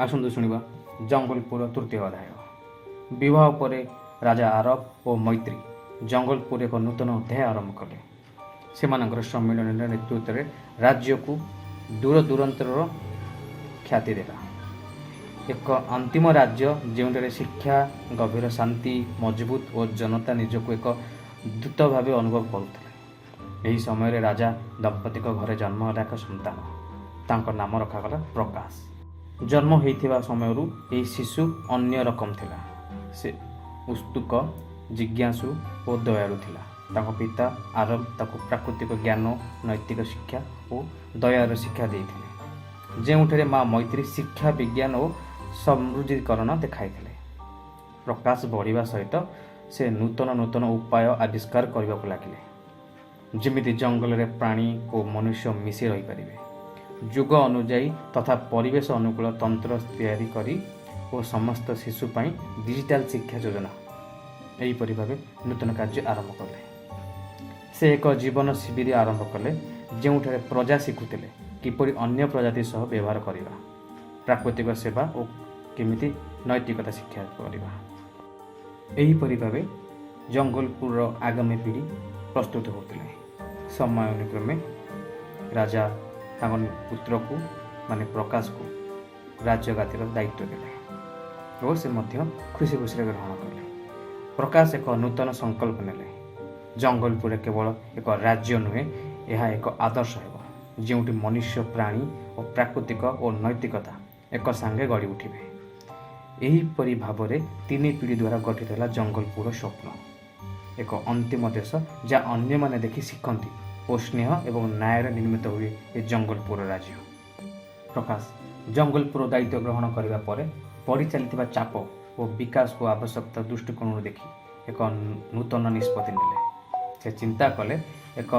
ଆସନ୍ତୁ ଶୁଣିବା ଜଙ୍ଗଲପୁର ତୃତୀୟ ଅଧ୍ୟାୟ। ବିବାହ ପରେ ରାଜା ଆରବ ଓ ମୈତ୍ରୀ ଜଙ୍ଗଲପୁର ଏକ ନୂତନ ଅଧ୍ୟାୟ ଆରମ୍ଭ କଲେ। ସେମାନଙ୍କର ସମ୍ମିଳନୀର ନେତୃତ୍ୱରେ ରାଜ୍ୟକୁ ଦୂରଦୂରାନ୍ତରର ଖ୍ୟାତି ଦେଲା। ଏକ ଅନ୍ତିମ ରାଜ୍ୟ ଯେଉଁଠାରେ ଶିକ୍ଷା, ଗଭୀର ଶାନ୍ତି, ମଜବୁତ ଓ ଜନତା ନିଜକୁ ଏକ ଦୂତ ଭାବେ ଅନୁଭବ କରୁଥିଲେ। ଏହି ସମୟରେ ରାଜା ଦମ୍ପତିଙ୍କ ଘରେ ଜନ୍ମ ହେଲା ଏକ ସନ୍ତାନ। ତାଙ୍କ ନାମ ରଖାଗଲା ପ୍ରକାଶ। ଜନ୍ମ ହୋଇଥିବା ସମୟରୁ ଏହି ଶିଶୁ ଅନ୍ୟ ରକମ ଥିଲା। ସେ ଉତ୍ସୁକ, ଜିଜ୍ଞାସୁ ଓ ଦୟାଳୁ ଥିଲା। ତାଙ୍କ ପିତା ଆରବ ତାକୁ ପ୍ରାକୃତିକ ଜ୍ଞାନ, ନୈତିକ ଶିକ୍ଷା ଓ ଦୟାର ଶିକ୍ଷା ଦେଇଥିଲେ, ଯେଉଁଠାରେ ମା ମୈତ୍ରୀ ଶିକ୍ଷା, ବିଜ୍ଞାନ ଓ ସମୃଦ୍ଧିକରଣ ଦେଖାଇଥିଲେ। ପ୍ରକାଶ ବଢ଼ିବା ସହିତ ସେ ନୂତନ ନୂତନ ଉପାୟ ଆବିଷ୍କାର କରିବାକୁ ଲାଗିଲେ, ଯେମିତି ଜଙ୍ଗଲରେ ପ୍ରାଣୀ ଓ ମନୁଷ୍ୟ ମିଶି ରହିପାରିବେ, ଯୁଗ ଅନୁଯାୟୀ ତଥା ପରିବେଶ ଅନୁକୂଳ ତନ୍ତ୍ର ତିଆରି କରି ଓ ସମସ୍ତ ଶିଶୁ ପାଇଁ ଡିଜିଟାଲ ଶିକ୍ଷା ଯୋଜନା ଏହିପରି ଭାବେ ନୂତନ କାର୍ଯ୍ୟ ଆରମ୍ଭ କଲେ। ସେ ଏକ ଜୀବନ ଶିବିର ଆରମ୍ଭ କଲେ, ଯେଉଁଠାରେ ପ୍ରଜା ଶିଖୁଥିଲେ କିପରି ଅନ୍ୟ ପ୍ରଜାତି ସହ ବ୍ୟବହାର କରିବା, ପ୍ରାକୃତିକ ସେବା ଓ କେମିତି ନୈତିକତା ଶିକ୍ଷା କରିବା। ଏହିପରି ଭାବେ ଜଙ୍ଗଲପୁରର ଆଗାମୀ ପିଢ଼ି ପ୍ରସ୍ତୁତ ହେଉଥିଲେ। ସମୟ ଅନୁକ୍ରମେ ରାଜା ତାଙ୍କ ପୁତ୍ରକୁ ମାନେ ପ୍ରକାଶକୁ ରାଜ୍ୟଗାଦିର ଦାୟିତ୍ୱ ଦେଲେ ଓ ସେ ମଧ୍ୟ ଖୁସି ଖୁସିରେ ଗ୍ରହଣ କଲେ। ପ୍ରକାଶ ଏକ ନୂତନ ସଂକଳ୍ପ ନେଲେ। ଜଙ୍ଗଲପୁର କେବଳ ଏକ ରାଜ୍ୟ ନୁହେଁ, ଏହା ଏକ ଆଦର୍ଶ ହେବ, ଯେଉଁଠି ମନୁଷ୍ୟ, ପ୍ରାଣୀ ଓ ପ୍ରାକୃତିକ ଓ ନୈତିକତା ଏକ ସାଙ୍ଗେ ଗଢ଼ି ଉଠିବେ। ଏହିପରି ଭାବରେ 3 ପିଢ଼ି ଦ୍ୱାରା ଗଠିତ ହେଲା ଜଙ୍ଗଲପୁର ସ୍ୱପ୍ନ, ଏକ ଅନ୍ତିମ ଦେଶ ଯାହା ଅନ୍ୟମାନେ ଦେଖି ଶିଖନ୍ତି ଓ ସ୍ନେହ ଏବଂ ନ୍ୟାୟରେ ନିର୍ମିତ ହୁଏ ଏ ଜଙ୍ଗଲପୁର ରାଜ୍ୟ। ପ୍ରକାଶ ଜଙ୍ଗଲପୁର ଦାୟିତ୍ୱ ଗ୍ରହଣ କରିବା ପରେ ପଡ଼ିଚାଲିଥିବା ଚାପ ଓ ବିକାଶକୁ ଆବଶ୍ୟକତା ଦୃଷ୍ଟିକୋଣରୁ ଦେଖି ଏକ ନୂତନ ନିଷ୍ପତ୍ତି ନେଲେ। ସେ ଚିନ୍ତା କଲେ ଏକ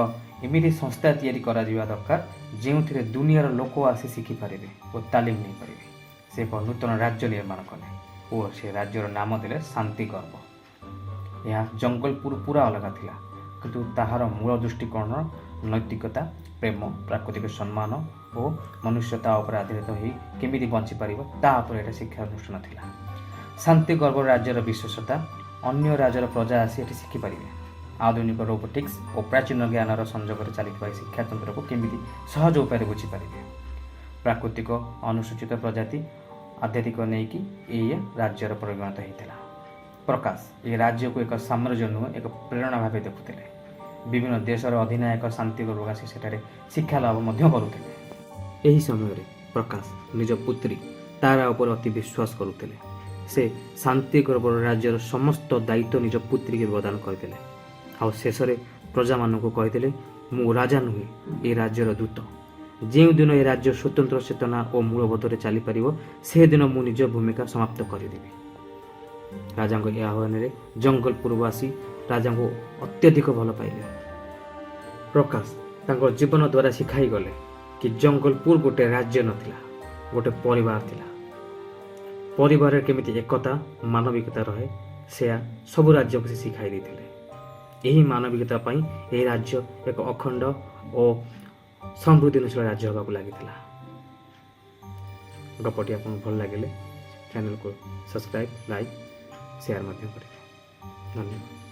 ଏମିତି ସଂସ୍ଥା ତିଆରି କରାଯିବା ଦରକାର, ଯେଉଁଥିରେ ଦୁନିଆର ଲୋକ ଆସି ଶିଖିପାରିବେ ଓ ତାଲିମ ନେଇପାରିବେ। ସେ ଏକ ନୂତନ ରାଜ୍ୟ ନିର୍ମାଣ କଲେ ଓ ସେ ରାଜ୍ୟର ନାମ ଦେଲେ ଶାନ୍ତିଗର୍ଭ। ଏହା ଜଙ୍ଗଲପୁର ପୁରା ଅଲଗା ଥିଲା, କିନ୍ତୁ ତାହାର ମୂଳ ଦୃଷ୍ଟିକୋଣ ନୈତିକତା, ପ୍ରେମ, ପ୍ରାକୃତିକ ସମ୍ମାନ ଓ ମନୁଷ୍ୟତା ଉପରେ ଆଧାରିତ ହୋଇ କେମିତି ବଞ୍ଚିପାରିବ ତା ଉପରେ ଏଠାରେ ଶିକ୍ଷାନୁଷ୍ଠାନ ଥିଲା। ଶାନ୍ତିଗର୍ଭ ରାଜ୍ୟର ବିଶେଷତା, ଅନ୍ୟ ରାଜ୍ୟର ପ୍ରଜା ଆସି ଏଠି ଶିଖିପାରିବେ। ଆଧୁନିକ ରୋବୋଟିକ୍ସ ଓ ପ୍ରାଚୀନ ଜ୍ଞାନର ସଂଯୋଗରେ ଚାଲିଥିବା ଏହି ଶିକ୍ଷାତନ୍ତ୍ରକୁ କେମିତି ସହଜ ଉପାୟରେ ବୁଝିପାରିବେ। ପ୍ରାକୃତିକ ଅନୁସୂଚିତ ପ୍ରଜାତି ଆଧ୍ୟାତ୍ମିକ ନେଇକି ଏହି ରାଜ୍ୟର ପରିଗଣିତ ହୋଇଥିଲା। ପ୍ରକାଶ ଏହି ରାଜ୍ୟକୁ ଏକ ସାମ୍ରାଜ୍ୟ ନୁହେଁ, ଏକ ପ୍ରେରଣା ଭାବେ ଦେଖୁଥିଲେ। ବିଭିନ୍ନ ଦେଶର ଅଧିନାୟକ ଶାନ୍ତିଗର୍ଭକୁ ଆସି ସେଠାରେ ଶିକ୍ଷା ଲାଭ ମଧ୍ୟ କରୁଥିଲେ। ଏହି ସମୟରେ ପ୍ରକାଶ ନିଜ ପୁତ୍ରୀ ତାରା ଉପରେ ଅତି ବିଶ୍ୱାସ କରୁଥିଲେ। ସେ ଶାନ୍ତିଗର୍ଭର ରାଜ୍ୟର ସମସ୍ତ ଦାୟିତ୍ୱ ନିଜ ପୁତ୍ରୀକୁ ପ୍ରଦାନ କରିଥିଲେ। ଆଉ ଶେଷରେ ପ୍ରଜାମାନଙ୍କୁ କହିଥିଲେ, ମୁଁ ରାଜା ନୁହେଁ, ଏ ରାଜ୍ୟର ଦୂତ। ଯେଉଁଦିନ ଏ ରାଜ୍ୟ ସ୍ୱତନ୍ତ୍ର ଚେତନା ଓ ମୂଳବୋଧରେ ଚାଲିପାରିବ, ସେଦିନ ମୁଁ ନିଜ ଭୂମିକା ସମାପ୍ତ କରିଦେବି। ରାଜାଙ୍କ ଏ ଆହ୍ୱାନରେ ଜଙ୍ଗଲପୁରବାସୀ ରାଜାଙ୍କୁ ଅତ୍ୟଧିକ ଭଲ ପାଇଲେ। ପ୍ରକାଶ ତାଙ୍କ ଜୀବନ ଦ୍ୱାରା ଶିଖାଇଗଲେ କି ଜଙ୍ଗଲପୁର ଗୋଟେ ରାଜ୍ୟ ନଥିଲା, ଗୋଟେ ପରିବାର ଥିଲା। ପରିବାରରେ କେମିତି ଏକତା, ମାନବିକତା ରହେ, ସେୟା ସବୁ ରାଜ୍ୟକୁ ସେ ଶିଖାଇ ଦେଇଥିଲେ। ଏହି ମାନବିକତା ପାଇଁ ଏହି ରାଜ୍ୟ ଏକ ଅଖଣ୍ଡ ଓ ସମୃଦ୍ଧିଶୀଳ ରାଜ୍ୟ ହେବାକୁ ଲାଗିଥିଲା। ଗପଟି ଆପଣଙ୍କୁ ଭଲ ଲାଗିଲେ ଚ୍ୟାନେଲକୁ ସବସ୍କ୍ରାଇବ୍, ଲାଇକ୍, ସେୟାର ମଧ୍ୟ କରିବେ। ଧନ୍ୟବାଦ।